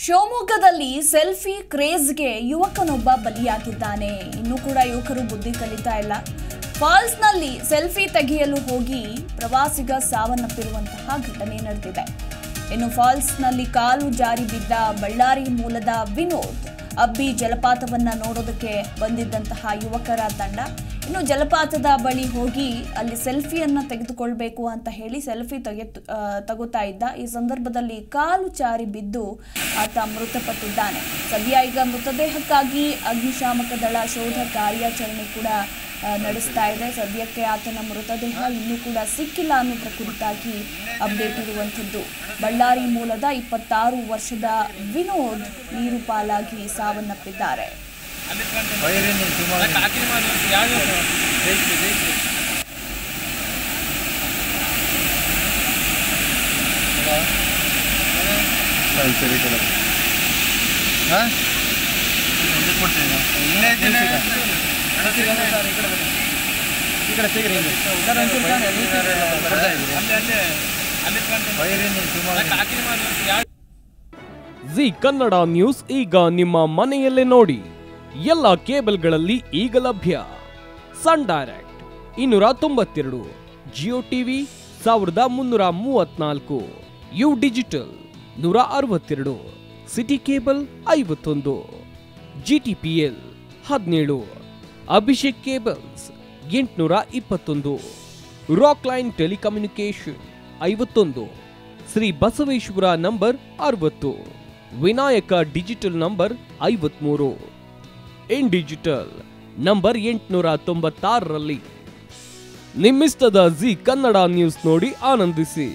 ಶಿವಮೊಗ್ಗದಲ್ಲಿ ಸೆಲ್ಫಿ ಕ್ರೇಜ್ಗೆ ಯುವಕನೊಬ್ಬ ಬಲಿಯಾಗಿದ್ದಾನೆ. ಇನ್ನೂ ಕೂಡ ಯುವಕರು ಬುದ್ಧಿ ಕಲಿತಾ ಇಲ್ಲ. ಫಾಲ್ಸ್ನಲ್ಲಿ ಸೆಲ್ಫಿ ತೆಗೆಯಲು ಹೋಗಿ ಪ್ರವಾಸಿಗ ಸಾವನ್ನಪ್ಪಿರುವಂತಹ ಘಟನೆ ನಡೆದಿದೆ. ಇನ್ನು ಫಾಲ್ಸ್ನಲ್ಲಿ ಕಾಲು ಜಾರಿ ಬಿದ್ದ ಬಳ್ಳಾರಿ ಮೂಲದ ವಿನೋದ್ ಅಬ್ಬಿ ಜಲಪಾತವನ್ನ ನೋಡೋದಕ್ಕೆ ಬಂದಿದ್ದಂತಹ ಯುವಕರ ತಂಡ ಇನ್ನು ಜಲಪಾತದ ಬಳಿ ಹೋಗಿ ಅಲ್ಲಿ ಸೆಲ್ಫಿಯನ್ನ ತೆಗೆದುಕೊಳ್ಬೇಕು ಅಂತ ಹೇಳಿ ಸೆಲ್ಫಿ ತಗೋತಾ ಇದ್ದ. ಈ ಸಂದರ್ಭದಲ್ಲಿ ಕಾಲು ಜಾರಿ ಬಿದ್ದು ಆತ ಮೃತಪಟ್ಟಿದ್ದಾನೆ. ಸದ್ಯ ಈಗ ಮೃತದೇಹಕ್ಕಾಗಿ ಅಗ್ನಿಶಾಮಕ ದಳ ಶೋಧ ಕಾರ್ಯಾಚರಣೆ ಕೂಡ ನಡೆಸ್ತಾ ಇದೆ. ಸದ್ಯಕ್ಕೆ ಆತನ ಮೃತದೇಹ ಇನ್ನೂ ಕೂಡ ಸಿಕ್ಕಿಲ್ಲ ಅನ್ನೋದ್ರ ಕುರಿತಾಗಿ ಅಪ್ಡೇಟ್ ಇರುವಂಥದ್ದು. ಬಳ್ಳಾರಿ ಮೂಲದ 26 ವರ್ಷದ ವಿನೋದ್ ನೀರು ಪಾಲಾಗಿ ಸಾವನ್ನಪ್ಪಿದ್ದಾರೆ. ಜಿ ಕನ್ನಡ ನ್ಯೂಸ್ ಈಗ ನಿಮ್ಮ ಮನೆಯಲ್ಲೇ ನೋಡಿ. ಎಲ್ಲ ಕೇಬಲ್ಗಳಲ್ಲಿ ಈಗ ಲಭ್ಯ. Sun Direct 292, Jio TV 1334, U digital 162, city cable 51, GTPL 17, Abhishek cables 821, Rock Line telecommunication 51, Shri Basaveshwara number 60, Vinayaka digital number 53, in digital number 896ರಲ್ಲಿ ನಿಮ್ಮಿಸ್ತದ ಜಿ ಕನ್ನಡ ನ್ಯೂಸ್ ನೋಡಿ ಆನಂದಿಸಿ.